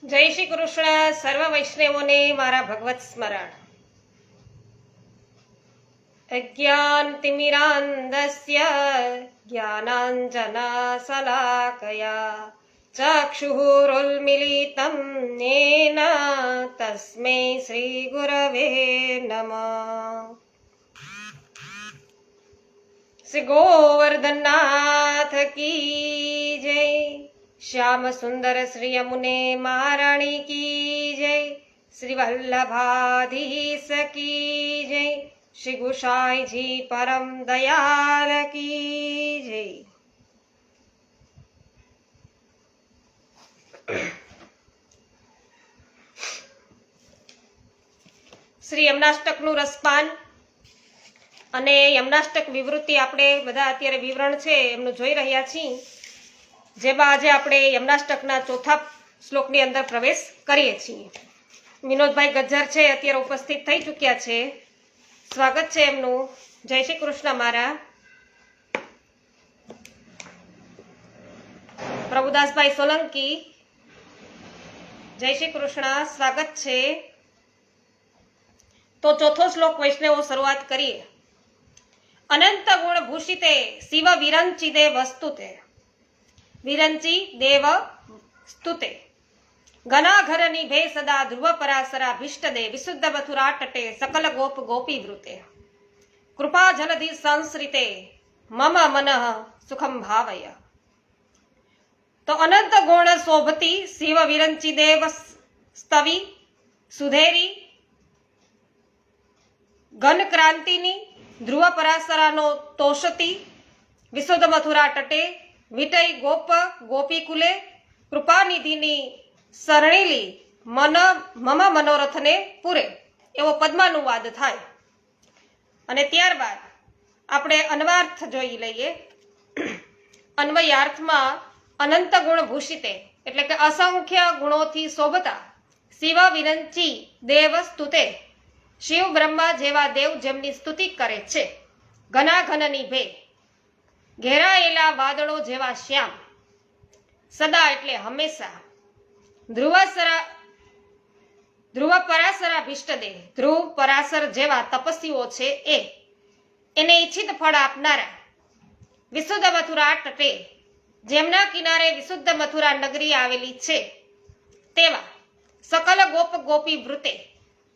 જય શ્રી કૃષ્ણ. સર્વ વૈષ્ણવોને મારા ભગવત સ્મરણ. અજ્ઞાનતિમિરાન્ધસ્ય જ્ઞાનાંજનશલાકયા ચક્ષુરુન્મિલિतं येन તસ્मै શ્રી ગુરવે નમઃ. શ્રી ગોવર્ધનનાથ કી જય. श्याम सुंदर श्री यमुने महाराणी की जय. श्री वल्लभाधीश की जय. श्री गुसाई जी परम दयाल की जय. શ્રી યમનાષ્ટકનું રસપાન અને યમનાષ્ટક વિવૃત્તિ આપણે બધા અત્યારે વિવરણ છે એમનું જોઈ રહ્યા છીએ, જેમાં આજે આપણે યમનાષ્ટકના ચોથા શ્લોકની અંદર પ્રવેશ કરીએ છીએ. વિનોદભાઈ ગજ્જર છે અત્યારે ઉપસ્થિત થઈ ચૂક્યા છે. સ્વાગત છે એમનું. જય શ્રી કૃષ્ણ મારા. પ્રભુદાસભાઈ સોલંકી, જય શ્રી કૃષ્ણ, સ્વાગત છે. તો ચોથો શ્લોક વૈષ્ણવો શરૂઆત કરીએ. અનંત ગુણ ભૂષિતે શિવ વિરંચિદે વસ્તુતે વિરંચી દેવ સ્તુતે ઘનાઘર નિભે સદા ધ્રુવ પરાસરા ભિષ્ટદે વિશુદ્ધ મથુરા તટે સકલ ગોપ ગોપી વૃતે કૃપા જલધિ સંશ્રિતે મમ મનઃ સુખમ ભાવય. તો અનંત ગુણ શોભતી શિવ વિરંચી દેવ સ્તવી સુધેરી ઘન ક્રાંતિની ધ્રુવ પરાસરાનો તોષતી વિશુદ્ધ મથુરા તટે વિટય ગોપ ગોપીકુલે કૃપાનિધિની શરણીલી મન મમ મનોરથને પૂરે એવો પદ્માનુવાદ થાય. અને ત્યારબાદ આપણે અન્વયાર્થ જોઈ લઈએ. અન્વયાર્થમાં અનંત ગુણ ભૂષિતે એટલે કે અસંખ્ય ગુણોથી શોભતા શિવ વિરંચી દેવ સ્તુતે શિવ બ્રહ્મા જેવા દેવ જેમની સ્તુતિ કરે છે. ઘનાઘનની ભે ઘેરાયેલા વાદળો જેવા શ્યામ સદા એટલે હંમેશા ધ્રુવ પરાસરા ભિષ્ટદે ધ્રુવ પરાસર જેવા તપસ્વીઓ છે એને ઈચ્છિત ફળ આપનારા વિશુદ્ધ મથુરા તટે જેમના કિનારે વિશુદ્ધ મથુરા નગરી આવેલી છે તેવા સકલ ગોપ ગોપી વૃતે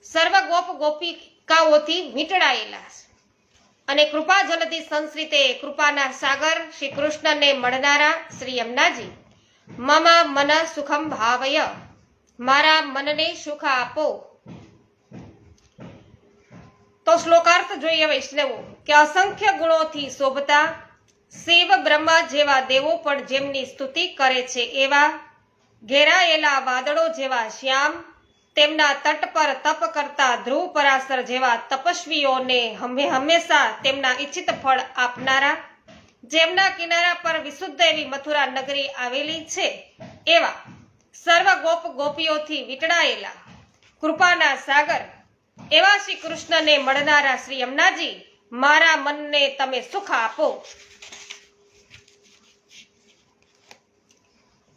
સર્વ ગોપ ગોપિકાઓથી વીંટળાયેલા અને કૃપા જલધિ સંશ્રિતે કૃપાના સાગર શ્રી કૃષ્ણને મળનારા શ્રી યમુનાજી મમ મન સુખમ ભાવય મારા મનને સુખ આપો. તો શ્લોકાર્થ જોઈએ વૈષ્ણવો કે અસંખ્ય ગુણોથી શોભતા શિવ બ્રહ્મા જેવા દેવો પણ જેમની સ્તુતિ કરે છે એવા ઘેરાયેલા વાદળો જેવા શ્યામ તેમના તટ પર તપ કરતા ધ્રુવ પરાસર જેવા તપસ્વીઓને હંમેશા તેમના ઈચ્છિત ફળ આપનારા જેમના કિનારા પર વિશુદ્ધ એવી મથુરા નગરી આવેલી છે એવા સર્વ ગોપ ગોપીઓથી વીંટળાયેલા કૃપાના સાગર એવા શ્રી કૃષ્ણને મળનારા શ્રી યમુનાજી મારા મનને તમે સુખ આપો.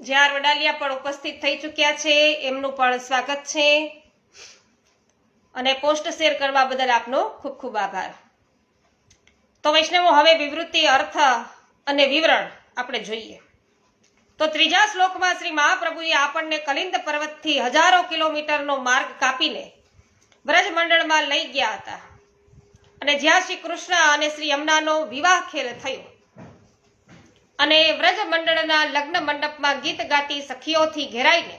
જ્યાર વડાલિયા પણ ઉપસ્થિત થઈ ચૂક્યા છે, એમનું પણ સ્વાગત છે અને પોસ્ટ શેર કરવા બદલ આપનો ખૂબ ખૂબ આભાર. તો વૈષ્ણવો હવે વિવૃત્તિ અર્થ અને વિવરણ આપણે જોઈએ. તો ત્રીજા શ્લોકમાં શ્રી મહાપ્રભુએ આપણને કલિંદ પર્વતથી હજારો કિલોમીટરનો માર્ગ કાપીને વ્રજમંડળમાં લઈ ગયા હતા અને જ્યાં શ્રી કૃષ્ણ અને શ્રી યમુનાનો વિવાહ ખેલ થયો અને વ્રજમંડળના લગ્ન મંડપમાં ગીત ગાતી સખીઓથી ઘેરાઈને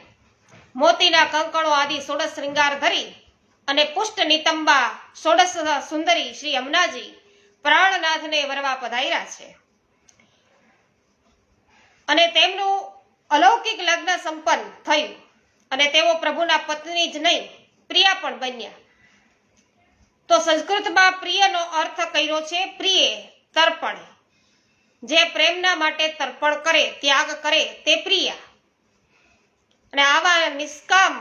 મોતીના કંકણો આદિ ષોડશ શૃંગાર ધરી અને પુષ્ટ નિતંબા ષોડશ સુંદરી શ્રી યમુનાજી પ્રાણનાથને વરવા પધાર્યા છે અને તેમનું અલૌકિક લગ્ન સંપન્ન થયું અને તેઓ પ્રભુના પત્ની જ નહીં પ્રિયા પણ બન્યા. તો સંસ્કૃતમાં પ્રિયનો અર્થ કર્યો છે પ્રિય તર્પણ. જે પ્રેમના માટે તર્પણ કરે, ત્યાગ કરે તે પ્રિય. અને આવા નિષ્કામ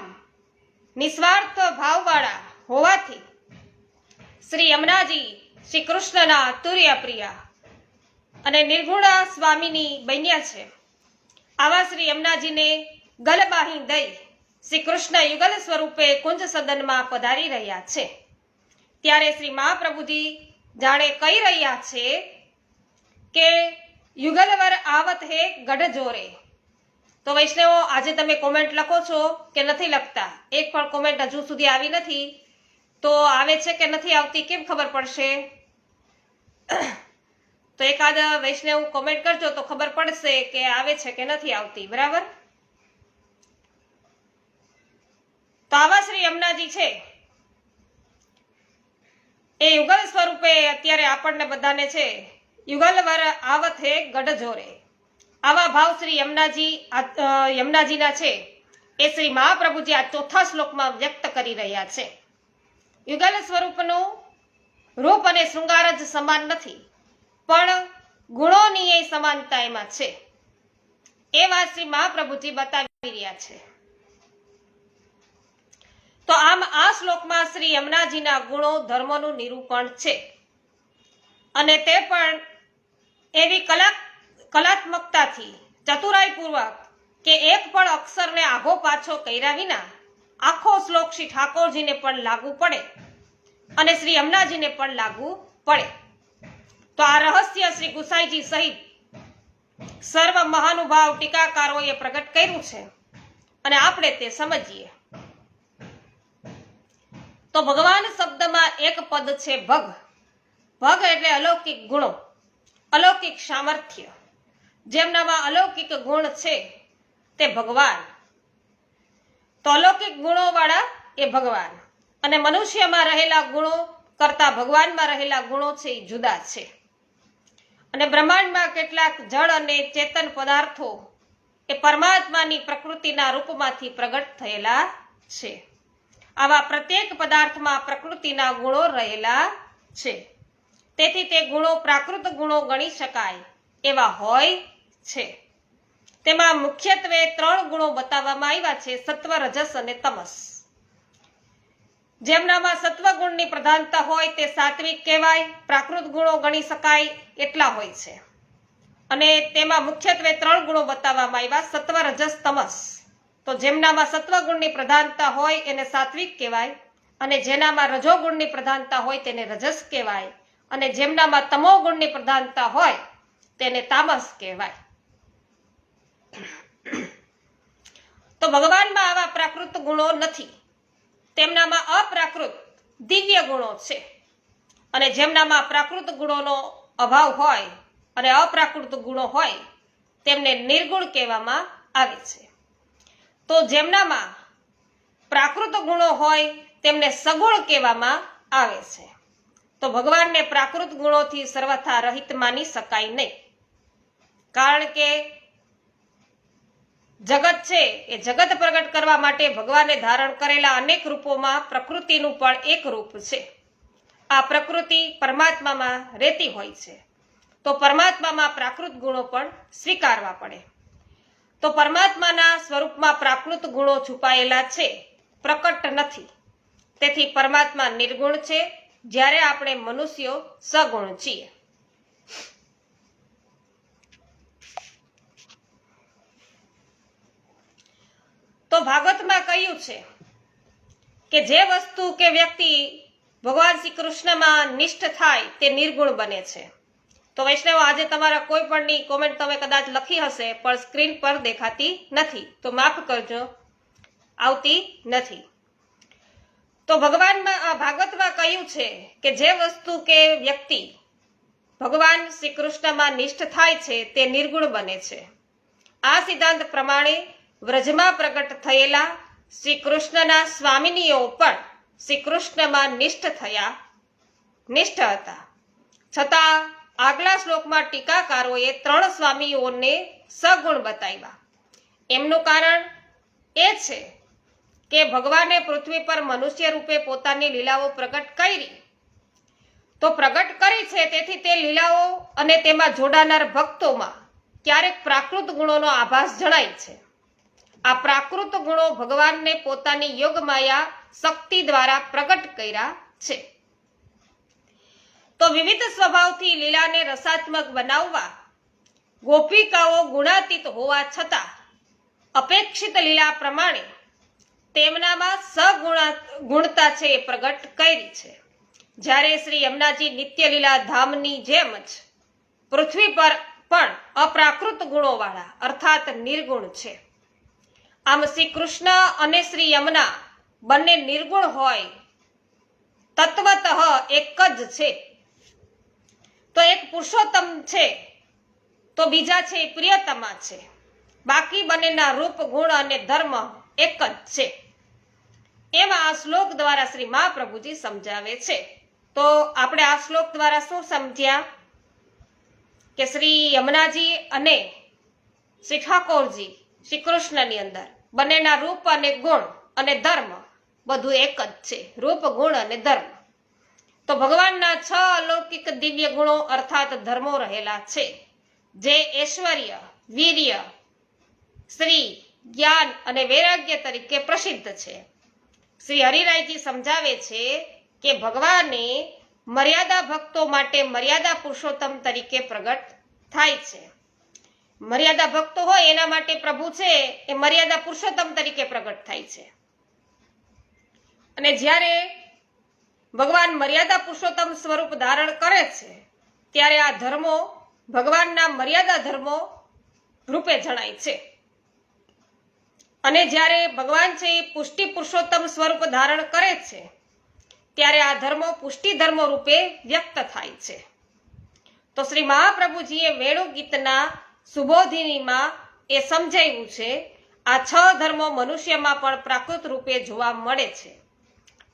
નિસ્વાર્થ ભાવવાળા હોવાથી શ્રી યમુનાજી શ્રી કૃષ્ણના તુર્ય પ્રિયા અને નિર્ગુણ સ્વામીની બન્યા છે. આવા શ્રી યમુનાજીને ગલબાહી દઈ શ્રી કૃષ્ણ યુગલ સ્વરૂપે કુંજ સદનમાં પધારી રહ્યા છે ત્યારે શ્રી મહાપ્રભુજી જાણે કહી રહ્યા છે કે યુગલવર આવત હે ગઢ જોરે. તો વૈષ્ણવો, આજે તમે કોમેન્ટ લખો છો કે નથી લખતા? એક પણ કોમેન્ટ હજુ સુધી આવી નથી. તો આવે છે કે નથી આવતી કેમ ખબર પડશે? તો એકાદ વૈષ્ણવ કોમેન્ટ કરજો તો ખબર પડશે કે આવે છે કે નથી આવતી. બરાબર? તો આવા શ્રી યમુનાજી છે એ યુગલ સ્વરૂપે અત્યારે આપણને બધાને છે યુગલવર આવત હે ગઢ જોરે. આવા ભાવ શ્રી યમુનાજીના છે એ શ્રી મહાપ્રભુજી આ ચોથા શ્લોકમાં વ્યક્ત કરી રહ્યા છે. યુગલ સ્વરૂપનું રૂપ અને શૃંગાર જ સમાન નથી, પણ ગુણોની એ સમાનતા એમાં છે. એ વાત શ્રી મહાપ્રભુજી બતાવી રહ્યા છે. તો આમ આ શ્લોકમાં શ્રી યમુનાજીના ગુણો ધર્મનું નિરૂપણ છે અને તે પણ એવી કલાત્મકતાથી, ચતુરાઈપૂર્વક કે એક પણ અક્ષરને આઘો પાછો કર્યા વિના આખો શ્લોક શ્રી ઠાકોરજીને પણ લાગુ પડે અને શ્રી યમુનાજીને પણ લાગુ પડે. તો આ રહસ્ય શ્રી ગુસાઈજી સહિત સર્વ મહાનુભાવ ટીકાકારોએ પ્રગટ કર્યું છે અને આપણે તે સમજીએ. તો ભગવાન શબ્દમાં એક પદ છે ભગ. ભગ એટલે અલૌકિક ગુણો, અલૌકિક સામર્થ્ય. જેમનામાં અલૌકિક ગુણ છે તે ભગવાન. તો અલૌકિક ગુણો વાળા એ ભગવાન, અને મનુષ્યમાં રહેલા ગુણો કરતા ભગવાનમાં રહેલા ગુણો છે એ જુદા છે. અને બ્રહ્માંડમાં કેટલાક જળ અને ચેતન પદાર્થો એ પરમાત્માની પ્રકૃતિના રૂપમાંથી પ્રગટ થયેલા છે. આવા પ્રત્યેક પદાર્થમાં પ્રકૃતિના ગુણો રહેલા છે. તેથી તે ગુણો પ્રાકૃત ગુણો ગણી શકાય એવા હોય છે. તેમાં મુખ્યત્વે 3 ગુણો બતાવવામાં આવ્યા છે: સત્વ, રજસ અને તમસ. જેમનામાં સત્વગુણની પ્રધાનતા હોય તે સાત્વિક કહેવાય, પ્રાકૃત ગુણો ગણી શકાય એટલા હોય છે. અને તેમાં મુખ્યત્વે 3 ગુણો બતાવવામાં આવ્યા: સત્વ, રજસ, તમસ. તો જેમનામાં સત્વગુણની પ્રધાનતા હોય એને સાત્વિક કહેવાય, અને જેનામાં રજોગુણની પ્રધાનતા હોય તેને રજસ કહેવાય, અને જેમનામાં તમોગુણની પ્રધાનતા હોય તેને તામસ કહેવાય. તો ભગવાનમાં આવા પ્રાકૃત ગુણો નથી. તેમનામાં અપ્રાકૃત દિવ્ય ગુણો છે. અને જેમનામાં પ્રાકૃત ગુણોનો અભાવ હોય અને અપ્રાકૃત ગુણો હોય તેમને નિર્ગુણ કહેવામાં આવે છે. તો જેમનામાં પ્રાકૃત ગુણો હોય તેમને સગુણ કહેવામાં આવે છે. તો ભગવાનને પ્રાકૃત ગુણોથી સર્વથા રહિત માની શકાય નહીં. કારણ કે જગત છે એ જગત પ્રગટ કરવા માટે ભગવાને ધારણ કરેલા અનેક રૂપોમાં પ્રકૃતિનું પણ એક રૂપ છે. આ પ્રકૃતિ પરમાત્મામાં રહેતી હોય છે. તો પરમાત્મામાં પ્રાકૃત ગુણો પણ સ્વીકારવા પડે. તો પરમાત્માના સ્વરૂપમાં પ્રાકૃત ગુણો છુપાયેલા છે, પ્રકટ નથી. તેથી પરમાત્મા નિર્ગુણ છે, જ્યારે આપણે મનુષ્યો સગુણ છીએ. તો ભાગવતમાં કહ્યું છે કે જે વસ્તુ કે વ્યક્તિ ભગવાન શ્રી કૃષ્ણમાં નિષ્ઠ થાય તે નિર્ગુણ બને છે. તો વૈષ્ણવ, આજે તમારા કોઈ પણની કોમેન્ટ તમે કદાચ લખી હશે પણ સ્ક્રીન પર દેખાતી નથી, તો માફ કરજો, આવતી નથી. તો ભાગવતમાં કહ્યું છે કે જે વસ્તુ કે વ્યક્તિ ભગવાન શ્રી કૃષ્ણમાં નિષ્ઠ થાય છે તે નિર્ગુણ બને છે. આ સિદ્ધાંત પ્રમાણે વ્રજમાં પ્રગટ થયેલા શ્રી કૃષ્ણના સ્વામિનીઓ પણ શ્રી કૃષ્ણમાં નિષ્ઠ હતા. છતાં આગલા શ્લોકમાં ટીકાકારોએ 3 સ્વામીઓને સગુણ બતાવ્યા. એમનું કારણ એ છે કે ભગવાને પૃથ્વી પર મનુષ્ય રૂપે પોતાની લીલાઓ પ્રગટ કરી. તો પ્રગટ કરી છે તેથી તે લીલાઓ અને તેમાં જોડાનાર ભક્તોમાં ક્યારેક પ્રાકૃત ગુણોનો આભાસ જણાય છે. આ પ્રાકૃત ગુણો ભગવાનને પોતાની યોગ માયા શક્તિ દ્વારા પ્રગટ કર્યા છે. તો વિવિધ સ્વભાવથી લીલાને રસાત્મક બનાવવા ગોપિકાઓ ગુણાતીત હોવા છતાં અપેક્ષિત લીલા પ્રમાણે તેમનામાં સગુણતા છે એ પ્રગટ કરી છે. જ્યારે શ્રી યમુનાજી નિત્યલીલા ધામની જેમ જ પૃથ્વી પર પણ અપ્રાકૃત ગુણોવાળા અર્થાત નિર્ગુણ છે. આમ શ્રી કૃષ્ણ અને શ્રી યમુના બંને નિર્ગુણ હોય તત્વતઃ એક જ છે. તો એક પુરુષોત્તમ છે તો બીજા છે એ પ્રિયતમા છે. બાકી બંનેના રૂપ ગુણ અને ધર્મ એક જ છે. એમાં આ શ્લોક દ્વારા શ્રી મહાપ્રભુજી સમજાવે છે. તો આપણે આ શ્લોક દ્વારા શું સમજ્યા કે શ્રી યમુનાજી અને શ્રી ઠાકોરજી શ્રી કૃષ્ણની અંદર બંનેના રૂપ અને ગુણ અને ધર્મ બધું એક જ છે. રૂપ ગુણ અને ધર્મ. તો ભગવાનના 6 અલૌકિક દિવ્ય ગુણો અર્થાત ધર્મો રહેલા છે, જે ઐશ્વર્ય, વીર્ય, શ્રી, જ્ઞાન અને વૈરાગ્ય તરીકે પ્રસિદ્ધ છે. શ્રી હરિરાયજી સમજાવે છે કે ભગવાને મર્યાદા ભક્તો માટે મર્યાદા પુરુષોત્તમ તરીકે પ્રગટ થાય છે. મર્યાદા ભક્તો હોય એના માટે પ્રભુ છે એ મર્યાદા પુરુષોત્તમ તરીકે પ્રગટ થાય છે. અને જ્યારે ભગવાન મર્યાદા પુરુષોત્તમ સ્વરૂપ ધારણ કરે છે ત્યારે આ ધર્મો ભગવાનના મર્યાદા ધર્મો રૂપે જણાય છે. અને જ્યારે ભગવાન છે એ પુષ્ટિ પુરુષોત્તમ સ્વરૂપ ધારણ કરે છે ત્યારે આ ધર્મો પુષ્ટિ ધર્મો રૂપે વ્યક્ત થાય છે. તો શ્રી મહાપ્રભુજીએ વેણુ ગીતના સુબોધિનીમાં એ સમજાવ્યું છે. આ 6 ધર્મો મનુષ્યમાં પણ પ્રાકૃત રૂપે જોવા મળે છે.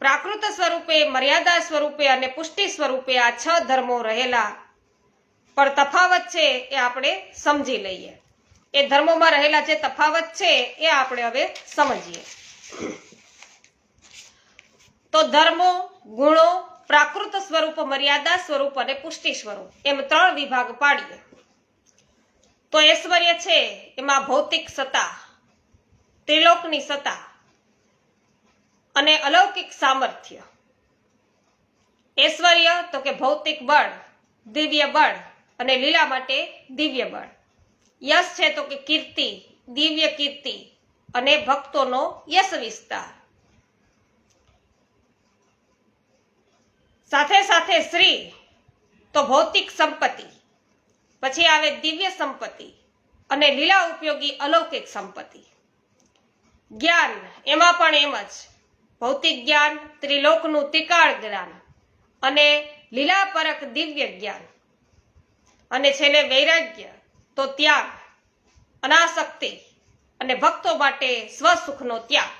પ્રાકૃત સ્વરૂપે, મર્યાદા સ્વરૂપે અને પુષ્ટિ સ્વરૂપે આ 6 ધર્મો રહેલા, પણ તફાવત છે એ આપણે સમજી લઈએ. એ ધર્મોમાં રહેલા જે તફાવત છે એ આપણે હવે સમજીએ. તો ધર્મો, ગુણો, પ્રાકૃત સ્વરૂપ, મર્યાદા સ્વરૂપ અને પુષ્ટિ સ્વરૂપ એમ 3 વિભાગ પાડીએ. તો ઐશ્વર્ય છે એમાં ભૌતિક સત્તા, ત્રિલોકની સત્તા અને અલૌકિક સામર્થ્ય. ઐશ્વર્ય તો કે ભૌતિક બળ, દિવ્ય બળ અને લીલા માટે દિવ્ય બળ. યશ છે તો કે કીર્તિ, દિવ્ય કીર્તિ અને ભક્તોનો યશ વિસ્તાર. સાથે સાથે શ્રી તો ભૌતિક સંપત્તિ, પછી આવે દિવ્ય સંપત્તિ અને લીલા ઉપયોગી અલૌકિક સંપત્તિ. જ્ઞાન એમાં પણ એમ જ ભૌતિક જ્ઞાન, ત્રિલોકનું ત્રિકાળ જ્ઞાન અને લીલા પરક દિવ્ય જ્ઞાન. અને છેલ્લે વૈરાગ્ય તો ત્યાગ, અનાસક્તિ અને ભક્તો માટે સ્વસુખનો ત્યાગ.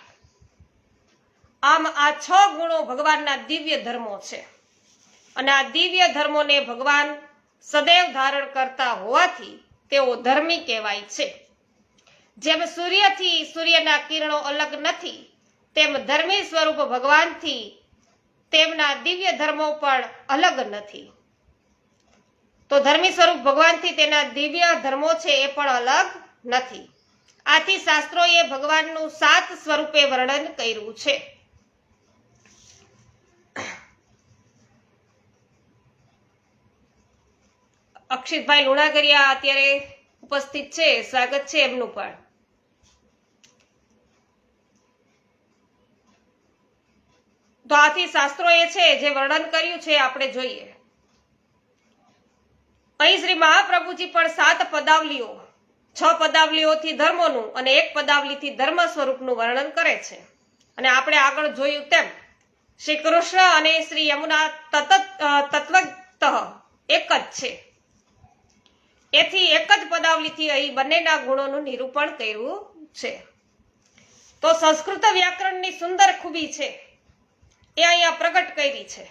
આમ આ 6 ગુણો ભગવાનના દિવ્ય ધર્મો છે. અને આ દિવ્ય ધર્મોને ભગવાન સદૈવ ધારણ કરતા હોવાથી તેઓ ધર્મી કહેવાય છે. જેમ સૂર્યથી સૂર્યના કિરણો અલગ નથી, તેમ ધર્મી સ્વરૂપ ભગવાનથી તેમના દિવ્ય ધર્મો પણ અલગ નથી. તો ધર્મી સ્વરૂપ ભગવાનથી તેના દિવ્ય ધર્મો છે એ પણ અલગ નથી. આથી શાસ્ત્રોએ ભગવાનનું 7 સ્વરૂપે વર્ણન કર્યું છે. અક્ષિતભાઈ લુણાગરિયા અત્યારે ઉપસ્થિત છે, સ્વાગત છે એમનું પણ. તો આથી શાસ્ત્રોએ છે જે વર્ણન કર્યું છે આપણે જોઈએ. અહીં શ્રી મહાપ્રભુજી પણ 7 પદાવલીઓ, 6 પદાવલીઓથી ધર્મોનું અને 1 પદાવલીથી ધર્મ સ્વરૂપનું વર્ણન કરે છે. અને આપણે આગળ જોયું તેમ શ્રી કૃષ્ણ અને શ્રી યમુના તત્વતઃ એક જ છે. એથી એક જ પદાવલીથી અહીં બંનેના ગુણોનું નિરૂપણ કર્યું છે. તો સંસ્કૃત વ્યાકરણની સુંદર ખૂબી છે એ અહીંયા પ્રગટ કરી છે.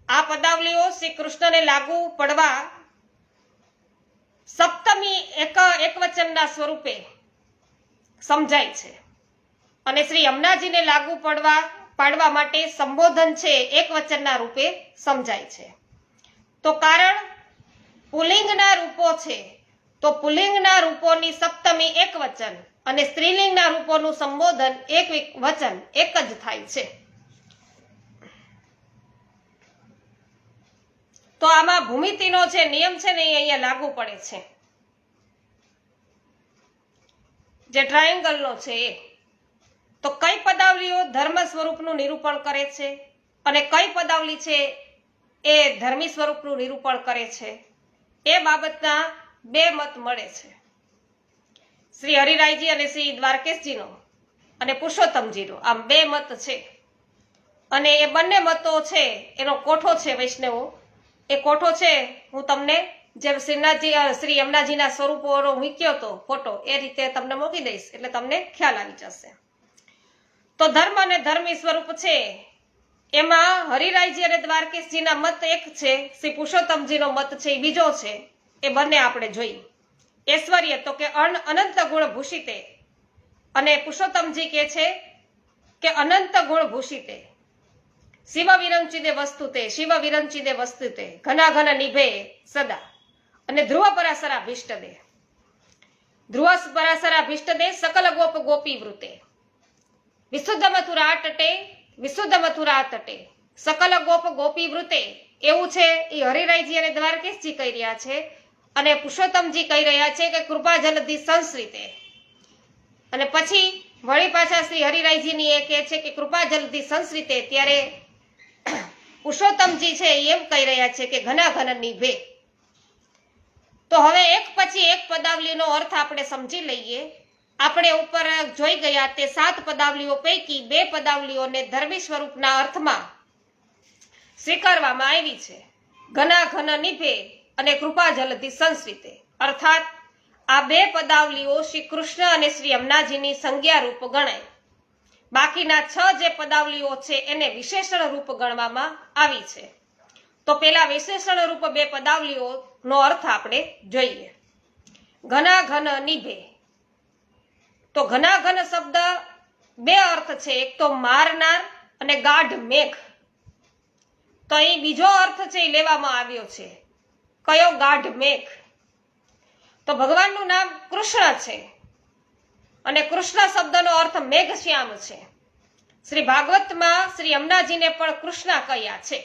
આ પદાવલીઓ શ્રી કૃષ્ણને લાગુ પડવા સપ્તમી એક વચનના સ્વરૂપે સમજાય છે. અને શ્રી યમુનાજીને લાગુ પાડવા માટે સંબોધન છે એક વચનના રૂપે સમજાય છે. તો કારણ પુલ્લિંગના રૂપો છે, તો પુલ્લિંગના રૂપોની સપ્તમી એક વચન અને સ્ત્રીલિંગના રૂપોનું સંબોધન એક વચન એક જ થાય છે. તો આમાં ભૂમિતિનો જે નિયમ છે ને એ અહીંયા લાગુ પડે છે. જે ટ્રાયેંગલનો છે તો કઈ પદાવલીઓ ધર્મ સ્વરૂપનું નિરૂપણ કરે છે અને કઈ પદાવલી છે એ ધર્મી સ્વરૂપનું નિરૂપણ કરે છે, એ બાબતના બે મત મળે છે. શ્રી હરિરાયજી અને શ્રી દ્વારકેશજીનો અને પુરુષોત્તમજીનો આમ બે મત છે. અને એ બંને મતો છે એનો કોઠો છે વૈષ્ણવો, એ કોઠો છે હું તમને જેમ શ્રી યમુનાજીના સ્વરૂપોનો મૂક્યો હતો ફોટો, એ રીતે તમને મૂકી દઈશ એટલે તમને ખ્યાલ આવી જશે. તો ધર્મ અને ધર્મી સ્વરૂપ છે એમાં હરિરાયજી અને દ્વારકેશજીના મત એક છે, શ્રી પુરુષોત્તમજીનો મત છે એ બીજો છે. એ બંને આપણે જોઈએ. ઐશ્વર્ય તો કે અનંત ગુણ ભૂષિતે, અને પુરુષોત્તમજી કહે છે કે અનંત ગુણ ભૂષિતે, શિવ વિરંચિદે વસ્તુતે, શિવ વિરંચિદે વસ્તુતે, ઘના ઘન નિભે સદા, અને ધ્રુવ પરાસરા ભીષ્ટદે, ધ્રુવ પરાસરા ભીષ્ટદે, સકલ ગોપ ગોપી વૃતે, વિશુદ્ધ મથુરા તટે, વિશુદ્ધ મથુરા તટે, સકલ ગોપ ગોપી વૃતે. એવું છે એ હરિરાયજી અને દ્વારકેશજી કહી રહ્યા છે, અને પુરુષોત્તમજી કહી રહ્યા છે કે કૃપા જલધિ સંસ્કૃતે. અને પછી વળી પાછા શ્રી હરિરાયજીની એ કહે છે કે કૃપા જલધિ સંસ્કૃતે, ત્યારે પુરુષોત્તમજી છે એમ કહી રહ્યા છે કે ઘના ઘન નિભે. તો હવે એક પછી એક પદાવલીનો અર્થ આપણે સમજી લઈએ. આપણે ઉપર જોઈ ગયા તે 7 પદાવલીઓ પૈકી 2 પદાવલીઓને ધર્મી સ્વરૂપના અર્થમાં સ્વીકારવામાં આવી છે, ઘના ઘન નિભે અને કૃપા જલધિ સંસ્કૃતે. અર્થાત આ 2 પદાવલીઓ શ્રી કૃષ્ણ અને શ્રી યમુનાજીની સંજ્ઞા રૂપ ગણાય. બાકીના 6 જે પદાવલીઓ છે એને વિશેષણ રૂપ ગણવામાં આવી છે. તો પેલા વિશેષણ રૂપ 2 પદાવલીઓનો અર્થ આપણે જોઈએ. ઘના ઘન નિભે, તો ઘના ઘન શબ્દ 2 અર્થ છે, એક તો મારનાર અને ગાઢ મેઘ. તો અહીં બીજો અર્થ છે એ લેવામાં આવ્યો છે, કયો? ગાઢ મેઘ. તો ભગવાનનું નામ કૃષ્ણ છે અને કૃષ્ણ શબ્દનો અર્થ મેઘશ્યામ છે. શ્રી ભાગવતમાં શ્રી યમુનાજીને પણ કૃષ્ણ કહ્યા છે,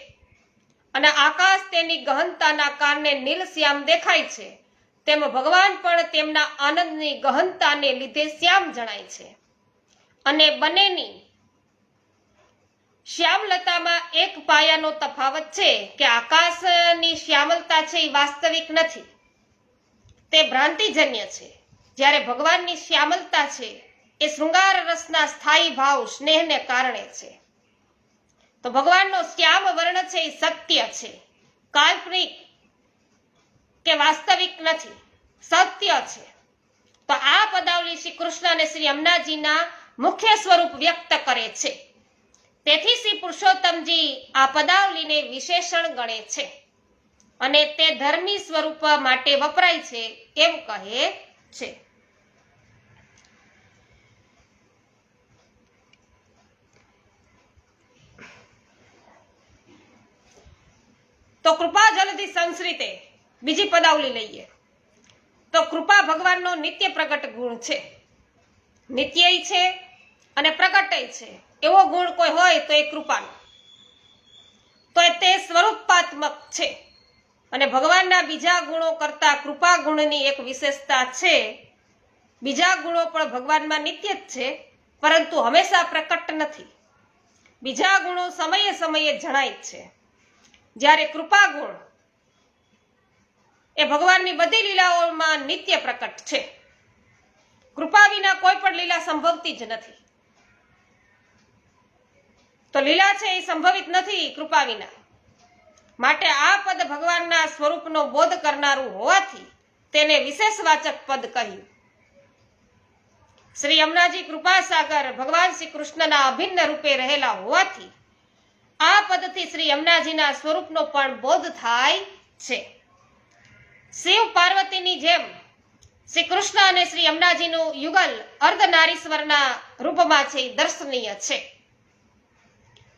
અને આકાશ તેની ગહનતાના કારણે નીલશ્યામ દેખાય છે, તેમ ભગવાન પણ તેમના આનંદની ગહનતાને લીધે શ્યામ જણાય છે. અને બંનેની શ્યામલતામાં એક પાયાનો તફાવત છે કે આકાશની શ્યામલતા છે એ વાસ્તવિક નથી, તે ભ્રાંતિજન્ય છે. જ્યારે ભગવાનની શ્યામલતા છે એ શૃંગાર રસના સ્થાયી ભાવ સ્નેહને કારણે છે. તો ભગવાનનો શ્યામ વર્ણ છે એ સત્ય છે, કાલ્પનિક કે વાસ્તવિક નથી, સત્ય છે. તો આ પદાવલી શ્રી કૃષ્ણ અને શ્રી યમુનાજીના મુખ્ય સ્વરૂપ વ્યક્ત કરે છે. તેથી શ્રી પુરુષોત્તમજી આ પદાવલીને વિશેષણ ગણે છે અને તે ધર્મી સ્વરૂપ માટે વપરાય છે એમ કહે છે. તો કૃપા જલધિ સંસ્કૃતે બીજી પદાવલી લઈએ. તો કૃપા ભગવાનનો નિત્ય પ્રગટ ગુણ છે, નિત્યય છે અને પ્રગટય છે. એવો ગુણ કોઈ હોય તો એ કૃપાનો, તો તે સ્વરૂપાત્મક છે. અને ભગવાનના બીજા ગુણો કરતા કૃપા ગુણની એક વિશેષતા છે, બીજા ગુણો પણ ભગવાનમાં નિત્ય જ છે પરંતુ હંમેશા પ્રકટ નથી. બીજા ગુણો સમયે સમયે જણાય છે, જ્યારે કૃપા ગુણ એ ભગવાનની બધી લીલાઓમાં નિત્ય પ્રકટ છે. કૃપા વિના કોઈ પણ લીલા સંભવતી જ નથી. તો લીલા છે એ સંભવિત નથી કૃપા વિના. માટે આ પદ ભગવાનના સ્વરૂપનો બોધ કરનારું હોવાથી તેને વિશેષવાચક પદ કહ્યું. શ્રી યમુનાજી કૃપાસાગર ભગવાન શ્રી કૃષ્ણના અભિન્ન રૂપે રહેલા હોવાથી આ પદથી શ્રી યમુનાજીના સ્વરૂપનો પણ બોધ થાય છે. શિવ પાર્વતીની જેમ શ્રી કૃષ્ણ અને શ્રી યમુનાજીનું યુગલ અર્ધનારીશ્વરના રૂપમાં છે દર્શનીય છે.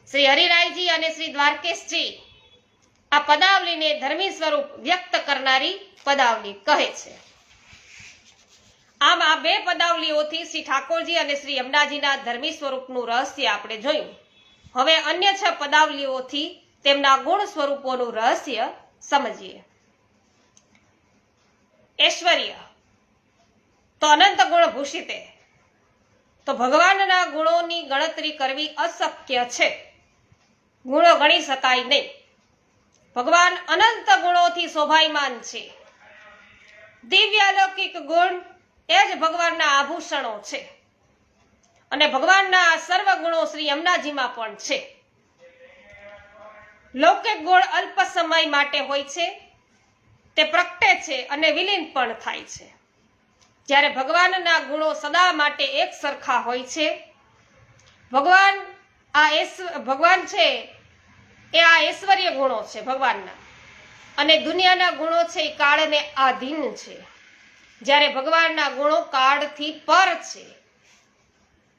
શ્રી હરિરાયજી અને શ્રી દ્વારકેશજી આ પદાવલીને ધર્મી સ્વરૂપ વ્યક્ત કરનારી પદાવલી કહે છે. આમ આ 2 પદાવલીઓથી શ્રી ઠાકોરજી અને શ્રી યમુનાજીના ધર્મી સ્વરૂપનું રહસ્ય આપણે જોયું. હવે અન્ય 6 પદાવલીઓથી તેમના ગુણ સ્વરૂપોનું રહસ્ય સમજીએ. ઐશ્વર્ય તો અનંત ગુણ ભૂષિતે, તો તો ભગવાનના ગુણોની ગણતરી કરવી અશક્ય છે. ગુણો ગણી શકાય નહીં. ભગવાન અનંત ગુણોથી શોભાયમાન છે. દિવ્ય અલૌકિક ગુણ એ જ ભગવાનના આભૂષણો છે. અને ભગવાનના સર્વ ગુણો શ્રી યમુનાજીમાં પણ છે. લૌકિક ગુણ અલ્પ સમય માટે હોય છે, તે પ્રગટે છે અને વિલીન પણ થાય છે. જ્યારે ભગવાનના ગુણો સદા માટે એક સરખા હોય છે. ભગવાન છે એ આ ઐશ્વર્ય ગુણો છે ભગવાનના, અને દુનિયાના ગુણો છે એ કાળને આધીન છે. જ્યારે ભગવાનના ગુણો કાળથી પર છે.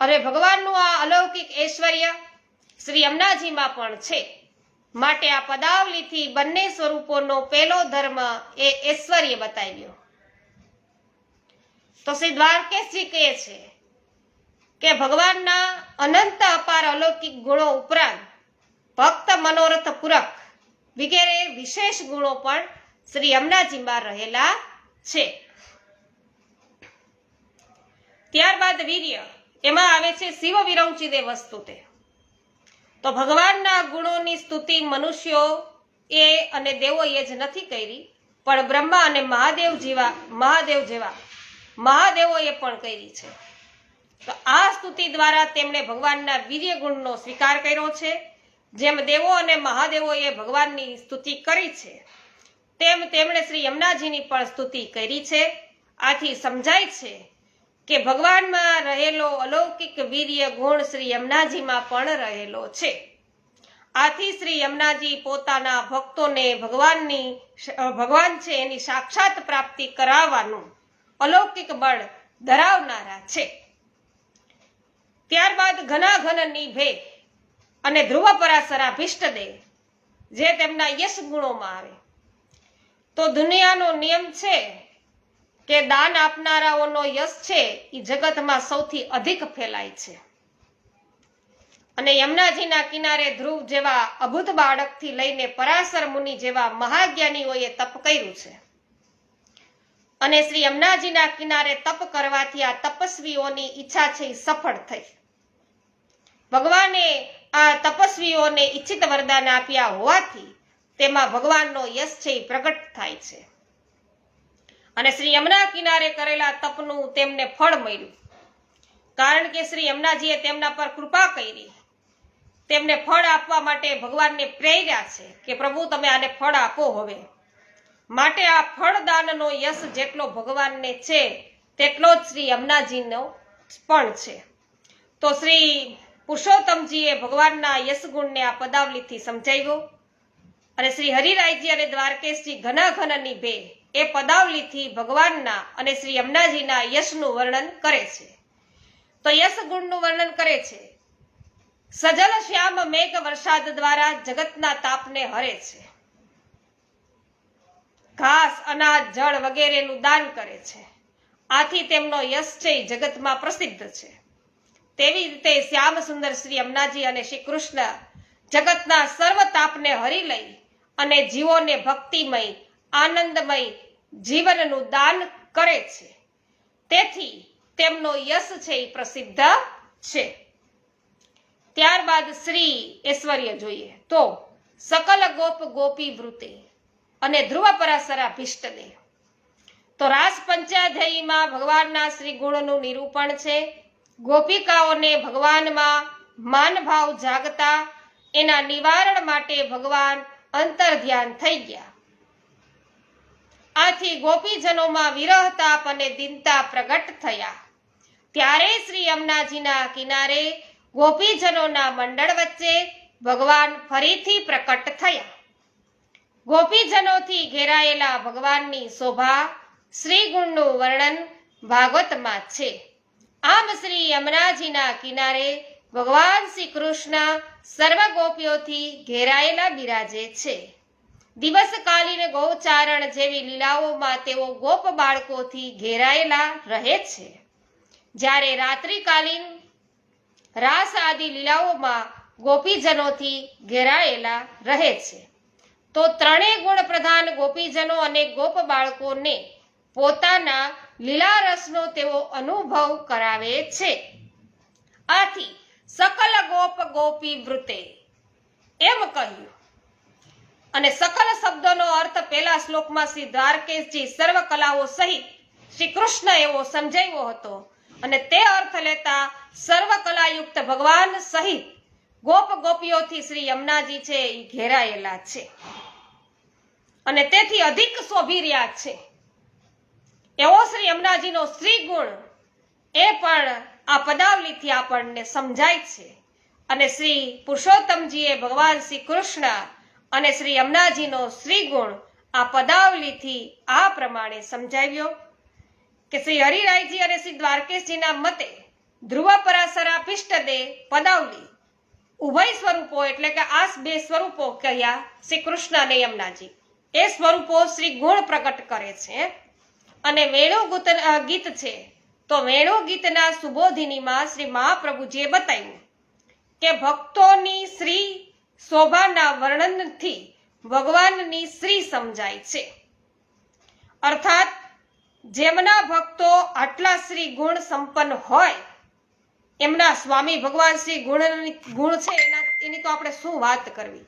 અને ભગવાનનું આ અલૌકિક ઐશ્વર્ય શ્રી યમુનાજીમાં પણ છે. માટે આ પદાવલીથી બંને સ્વરૂપોનો પહેલો ધર્મ એ ઐશ્વર્ય બતાવ્યો. તો શ્રી દ્વારકેશજી કહે છે કે ભગવાનના અનંત અપાર અલૌકિક ગુણો ઉપરાંત ભક્ત મનોરથ પૂરક વગેરે વિશેષ ગુણો પણ શ્રી યમુનાજીમાં રહેલા છે. ત્યારબાદ વીર્ય, એમાં આવે છે શિવ વિરૌચિદે વસ્તુતે. તો ભગવાનના ગુણોની સ્તુતિ મનુષ્યો એ અને દેવોએ જ નથી કરી, પણ બ્રહ્મા અને મહાદેવ જેવા મહાદેવોએ પણ કરી છે. તો આ સ્તુતિ દ્વારા તેમણે ભગવાનના વીર્ય ગુણનો સ્વીકાર કર્યો છે. જેમ દેવો અને મહાદેવોએ ભગવાનની સ્તુતિ કરી છે, તેમ તેમણે શ્રી યમુનાજીની પણ સ્તુતિ કરી છે. આથી સમજાય છે કે ભગવાનમાં રહેલો અલૌકિક વીર્ય ગુણ શ્રી યમુનાજીમાં પણ રહેલો છે. આથી શ્રી યમુનાજી પોતાના ભક્તોને ભગવાન છે એની સાક્ષાત પ્રાપ્તિ કરાવવાનું અલૌકિક બળ ધરાવનારા છે. ત્યારબાદ ઘનાઘન નિભે અને ધ્રુવ પરાશરા ભીષ્ટદેવ, જે તેમના યશ ગુણોમાં આવે. તો દુનિયાનો નિયમ છે કે દાન આપનારાઓનો યશ છે એ જગતમાં સૌથી અધિક ફેલાય છે. અને યમુનાજીના કિનારે ધ્રુવ જેવા અભૂત બાળકથી લઈને પરાશર મુનિ જેવા મહાજ્ઞાનીઓએ તપ કર્યું છે. અને શ્રી યમુનાજીના કિનારે તપ કરવાથી આ તપસ્વીઓની ઈચ્છા છે એ સફળ થઈ. ભગવાને આ તપસ્વીઓને ઈચ્છિત વરદાન આપ્યા હોવાથી તેમાં ભગવાનનો યશ છે એ પ્રગટ થાય છે. અને શ્રી યમુના કિનારે કરેલા તપનું તેમને ફળ મળ્યું. કારણ કે શ્રી યમુનાજીએ તેમના પર કૃપા કરી. તેમને ફળ આપવા માટે ભગવાનને પ્રેર્યા છે કે પ્રભુ તમે આને ફળ આપો હવે. માટે આ ફળદાનનો યશ જેટલો ભગવાનને છે તેટલો જ શ્રી યમુનાજીનો પણ છે. તો શ્રી પુરુષોત્તમજીએ ભગવાનના યશ ગુણને આ પદાવલીથી સમજાવ્યો. અને શ્રી હરિરાયજી અને દ્વારકેશજી ઘનાઘન નિભે એ પદાવલીથી ભગવાનના અને શ્રી યમુનાજીના યશનું વર્ણન કરે છે. તો યશ ગુણનું વર્ણન કરે છે. સજલ શ્યામ મેઘ વરસાદ દ્વારા જગતના તાપને હરે છે. ઘાસ, અનાજ, જળ વગેરેનું દાન કરે છે. આથી તેમનો યશ છે જગતમાં પ્રસિદ્ધ છે. તેવી રીતે શ્યામ સુંદર શ્રી યમુનાજી અને શ્રી કૃષ્ણ જગતના સર્વ તાપને હરી લઈ અને જીવોને ભક્તિમય આનંદમય જીવનનું દાન કરે છે. તેથી તેમનો યશ છે એ પ્રસિદ્ધ છે. ત્યારબાદ શ્રી ઐશ્વર્ય જોઈએ તો સકલ ગોપ ગોપી વૃત્તિ અને ધ્રુવ પરાશરા ભીષ્ટદેવ. તો રાસ પંચાધ્યાયીમાં ભગવાનના શ્રી ગુણનું નિરૂપણ છે. ગોપિકાઓને ભગવાનમાં માનભાવ જાગતા એના નિવારણ માટે ભગવાન અંતર્ધ્યાન થઈ ગયા. આથી ગોપીજનોમાં વિરહતાપ અને દીનતા પ્રગટ થયા. ત્યારે શ્રી યમુનાજીના કિનારે ગોપીજનોના મંડળ વચ્ચે ભગવાન ફરીથી પ્રકટ થયા. ગોપીજનોથી ઘેરાયેલા ભગવાનની શોભા શ્રી ગુણનું વર્ણન ભાગવતમાં છે. આમ શ્રી યમુનાજીના કિનારે ભગવાન શ્રી કૃષ્ણ સર્વ ગોપીઓથી ઘેરાયેલા બિરાજે છે. દિવસકાલીન ગૌચારણ જેવી લીલાઓમાં તેઓ ગોપ બાળકોથી ઘેરાયેલા રહે છે. જ્યારે રાત્રિકાલીન રાસ આદિ લીલાઓમાં ગોપીજનોથી ઘેરાયેલા રહે છે. તો ત્રણેય ગુણ પ્રધાન ગોપીજનો અને ગોપ બાળકોને પોતાના લીલા રસનો તેઓ અનુભવ કરાવે છે. આથી સકલ ગોપ ગોપી વૃતે એમ કહ્યું. અને સકલ શબ્દોનો અર્થ પહેલા શ્લોકમાં શ્રી દ્વારકેશજી સર્વ કલાઓ સહિત શ્રી કૃષ્ણ એવો સમજાવ્યો હતો. અને તે અર્થ લેતા સર્વ કલાયુક્ત ભગવાન સહિત ગોપ ગોપીઓથી શ્રી યમુનાજી છે એ ઘેરાયેલા છે અને તેથી અધિક શોભી રહ્યા છે. એવો શ્રી યમુનાજીનો શ્રી ગુણ એ પણ આ પદાવલીથી આપણને સમજાય છે. અને શ્રી પુરુષોત્તમજીએ ભગવાન શ્રી કૃષ્ણ અને શ્રી યમુનાજીનો શ્રી ગુણ આ પદાવલીથી આ પ્રમાણે સમજાવ્યો કે શ્રી હરિરાયજી અને શ્રી દ્વારકેશજીના મતે ધ્રુવ પરાશરા પિષ્ટદે પદાવલી ઉભય સ્વરૂપો એટલે કે આ બે સ્વરૂપો કહ્યા શ્રી કૃષ્ણ અને યમુનાજી. એ સ્વરૂપો શ્રી ગુણ પ્રકટ કરે છે. અને વેણુ ગીત છે તો વેણુ ગીતના સુબોધિનીમાં શ્રી મહાપ્રભુજીએ બતાવ્યું કે ભક્તોની શ્રી શોભાના વર્ણનથી ભગવાનની શ્રી સમજાય છે. અર્થાત જેમના ભક્તો આટલા શ્રી ગુણ સંપન્ન હોય એમના સ્વામી ભગવાન શ્રી ગુણ છે એની તો આપણે શું વાત કરવી,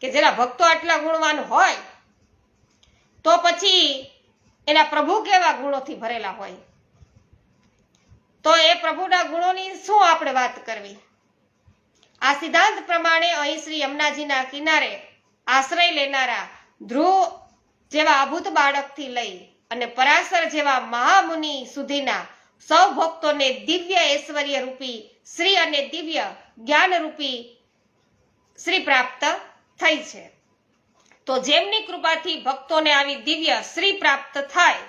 કે જેના ભક્તો આટલા ગુણવાન હોય તો પછી એના પ્રભુ કેવા ગુણોથી ભરેલા હોય, તો એ પ્રભુના ગુણોની શું આપણે વાત કરવી. આ સિદ્ધાંત પ્રમાણે અહીં શ્રી યમુનાજીના કિનારે આશ્રય લેનારા ધ્રુવ જેવા અભૂત બાળકથી લઈ અને પરાશર જેવા મહામુનિ સુધીના સૌ ભક્તોને દિવ્ય ઐશ્વર્ય રૂપી શ્રી અને દિવ્ય જ્ઞાન રૂપી શ્રી પ્રાપ્ત થઈ છે. તો જેમની કૃપાથી ભક્તોને આવી દિવ્ય શ્રી પ્રાપ્ત થાય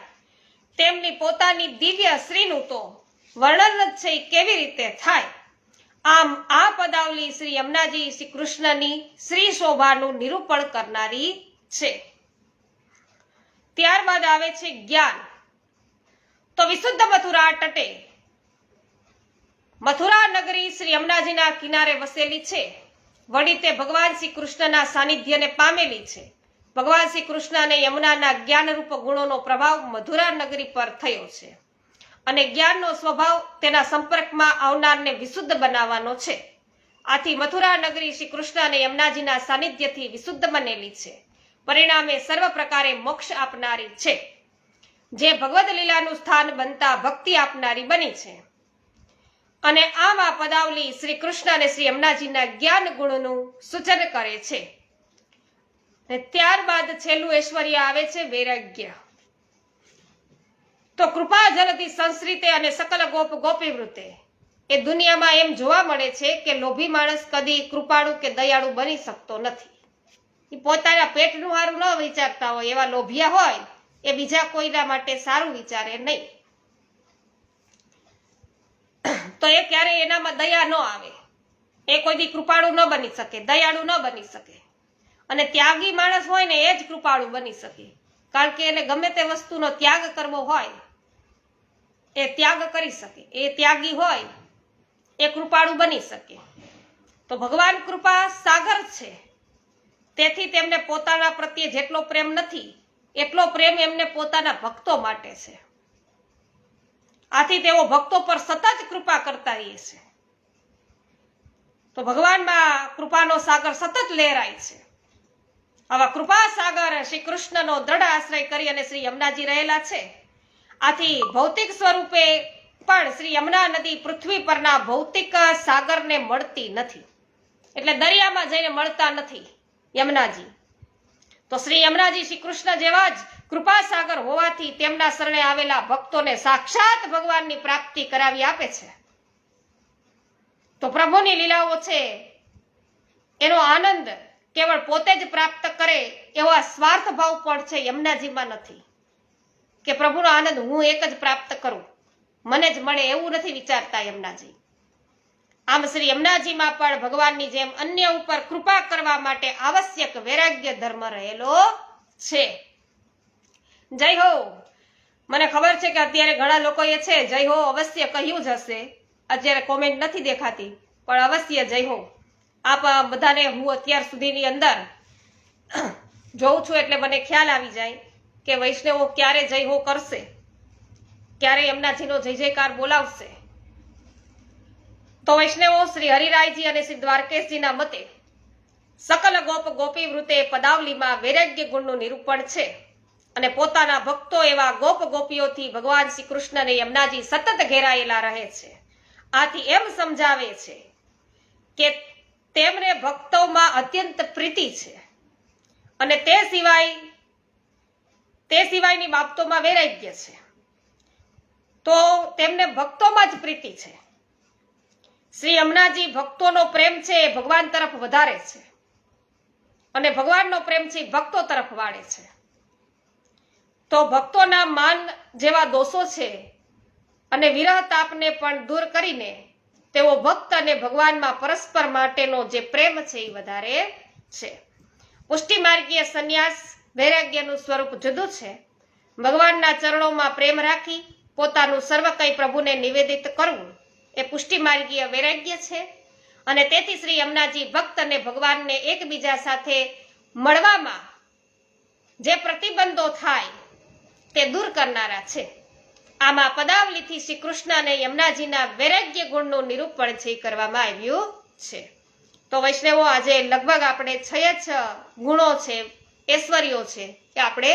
તેમની પોતાની દિવ્ય શ્રીનું તો વર્ણન જ છે કેવી રીતે થાય. આમ આ પદાવલી શ્રી યમુનાજી શ્રી કૃષ્ણની શ્રી શોભાનું નિરૂપણ કરનારી છે. ત્યારબાદ આવે છે જ્ઞાન. તો વિશુદ્ધ મથુરા તટે મથુરા નગરી શ્રી યમુનાજીના કિનારે વસેલી છે. વળી તે ભગવાન શ્રી કૃષ્ણના સાનિધ્યને પામેલી છે. ભગવાન શ્રી કૃષ્ણ અને યમુનાના જ્ઞાનરૂપ ગુણોનો પ્રભાવ મથુરા નગરી પર થયો છે અને જ્ઞાનનો સ્વભાવ તેના સંપર્કમાં આવનારને વિશુદ્ધ બનાવવાનો છે. આથી મથુરા નગરી શ્રી કૃષ્ણ અને યમુનાજીના સાનિધ્યથી વિશુદ્ધ બનેલી છે. પરિણામે સર્વ પ્રકારે મોક્ષ આપનારી છે. જે ભગવદ લીલાનું સ્થાન બનતા ભક્તિ આપનારી બની છે. અને આમ આ પદાવલી શ્રી કૃષ્ણ અને શ્રી યમુનાજીના જ્ઞાન ગુણનું સૂચન કરે છે. અને ત્યારબાદ છેલ્લું ઐશ્વર્ય આવે છે વૈરાગ્ય. તો કૃપા જલથી સંશ્રિતે અને સકલ ગોપ ગોપી વૃતે એ દુનિયામાં એમ જોવા મળે છે કે લોભી માણસ કદી કૃપાળુ કે દયાળુ બની શકતો નથી. એ પોતાના પેટનું સારું ન વિચારતા હોય એવા લોભિયા હોય એ બીજા કોઈના માટે સારું વિચારે નહીં. તો એ ક્યારેય એનામાં દયા ન આવે. એ કોઈ દી કૃપાળુ ન બની શકે, દયાળુ ન બની શકે. અને ત્યાગી માણસ હોય ને એ જ કૃપાળુ બની શકે. કારણ કે એને ગમે તે વસ્તુનો ત્યાગ કરવો હોય એ ત્યાગ કરી શકે. એ ત્યાગી હોય એ કૃપાળુ બની શકે. તો ભગવાન કૃપા સાગર છે. તેથી તેમને પોતાના પ્રત્યે જેટલો પ્રેમ નથી એટલો પ્રેમ એમને પોતાના ભક્તો માટે છે. આથી તેઓ ભક્તો પર સતત કૃપા કરતા રહે છે. તો ભગવાનમાં કૃપાનો સાગર સતત લહેરાય છે. આવા કૃપા સાગર શ્રી કૃષ્ણનો દ્રઢ આશ્રય કરી અને શ્રી યમુનાજી રહેલા છે. આથી ભૌતિક સ્વરૂપે પણ શ્રી યમુના નદી પૃથ્વી પરના ભૌતિક સાગરને મળતી નથી. એટલે દરિયામાં જઈને મળતા નથી યમુનાજી. તો શ્રી યમુનાજી શ્રી કૃષ્ણ જેવા જ કૃપા સાગર હોવાથી તેમના શરણે આવેલા ભક્તોને સાક્ષાત ભગવાનની પ્રાપ્તિ કરાવી આપે છે. તો પ્રભુની લીલાઓ છે એનો આનંદ કેવળ પોતે જ પ્રાપ્ત કરે એવા સ્વાર્થ ભાવ પણ છે યમુનાજીમાં નથી. કે પ્રભુનો આનંદ હું એક જ પ્રાપ્ત કરું, મને જ મળે એવું નથી વિચારતા યમુનાજી. આમ શ્રી યમુનાજીમાં પણ ભગવાનની જેમ અન્ય ઉપર કૃપા કરવા માટે આવશ્યક વૈરાગ્ય ધર્મ રહેલો છે. જય હો. મને ખબર છે કે અત્યારે ઘણા લોકોએ છે જય હો અવશ્ય કહ્યું જ હશે. અત્યારે કોમેન્ટ નથી દેખાતી પણ અવશ્ય જય હો. આપ બધાને હું અત્યાર સુધીની અંદર જોઉં છું એટલે મને ખ્યાલ આવી જાય કે વૈષ્ણવો ક્યારે જય હો કરશે, ક્યારે યમુનાજીનો જય જયકાર બોલાવશે. તો વૈષ્ણવો શ્રી હરિરાયજી અને શ્રી દ્વારકેશજીના મતે સકલ ગોપ ગોપી વૃતે પદાવલીમાં વૈરાગ્ય ગુણનું નિરૂપણ છે અને પોતાના ભક્તો એવા ગોપ ગોપીઓથી ભગવાન શ્રી કૃષ્ણ અને યમુનાજી સતત ઘેરાયેલા રહે છે. આથી એમ સમજાવે છે કે તેમને ભક્તોમાં અત્યંત પ્રીતિ છે અને તે સિવાયની બાબતોમાં વૈરાગ્ય છે. તો તેમને ભક્તોમાં જ પ્રીતિ છે. શ્રી યમુનાજી ભક્તોનો પ્રેમ છે એ ભગવાન તરફ વધારે છે અને ભગવાનનો પ્રેમ છે ભક્તો તરફ વાળે છે. તો ભક્તોના માન જેવા દોષો છે અને વિરહ તાપને પણ દૂર કરીને તેઓ ભક્ત અને ભગવાનમાં પરસ્પર માટેનો જે પ્રેમ છે એ વધારે છે. પુષ્ટિ માર્ગીય સંન્યાસ વૈરાગ્યનું સ્વરૂપ જુદું છે. ભગવાનના ચરણોમાં પ્રેમ રાખી પોતાનું સર્વ કંઈ પ્રભુને નિવેદિત કરવું એ પુષ્ટિ માર્ગીય વૈરાગ્ય છે અને તેથી શ્રી યમુનાજી ભક્ત અને ભગવાનને એકબીજા સાથે મળવામાં જે પ્રતિબંધો થાય તે દૂર કરનારા છે. આમાં પદાવલીથી શ્રી કૃષ્ણ અને યમુનાજીના વૈરાગ્ય ગુણનું નિરૂપણ છે કરવામાં આવ્યું છે. તો વૈષ્ણવો આજે લગભગ આપણે 6 ગુણો છે, ઐશ્વર્યો છે કે આપણે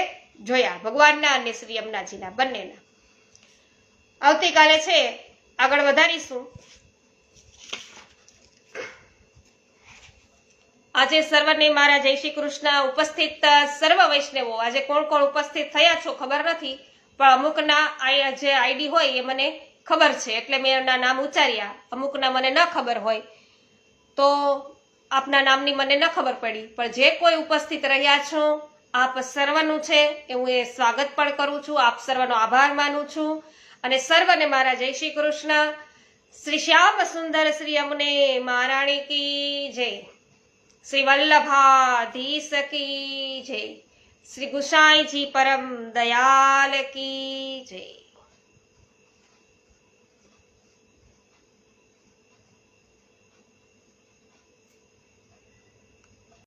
જોયા ભગવાનના અને શ્રી યમુનાજીના બંનેના. આવતીકાલે છે આગળ વધારીશું. આજે સર્વને મારા જય શ્રી કૃષ્ણ. ઉપસ્થિત સર્વ વૈષ્ણવો, આજે કોણ કોણ ઉપસ્થિત થયા છો ખબર નથી, પણ અમુકના જે આઈડી હોય એ મને ખબર છે એટલે મેં એમના નામ ઉચ્ચાર્યા. અમુકના મને ન ખબર હોય તો આપના નામની મને ન ખબર પડી, પણ જે કોઈ ઉપસ્થિત રહ્યા છો આપ સર્વનું છે એ હું એ સ્વાગત પણ કરું છું. આપ સર્વનો આભાર માનું છું અને સર્વને મારા જય શ્રી કૃષ્ણ. શ્રી શ્યામ સુંદર શ્રી યમુને મહારાણી કી જય. શ્રી વલ્લભાધીશ કી જય. શ્રી ગુસાઈજી પરમ દયાલ કી જય.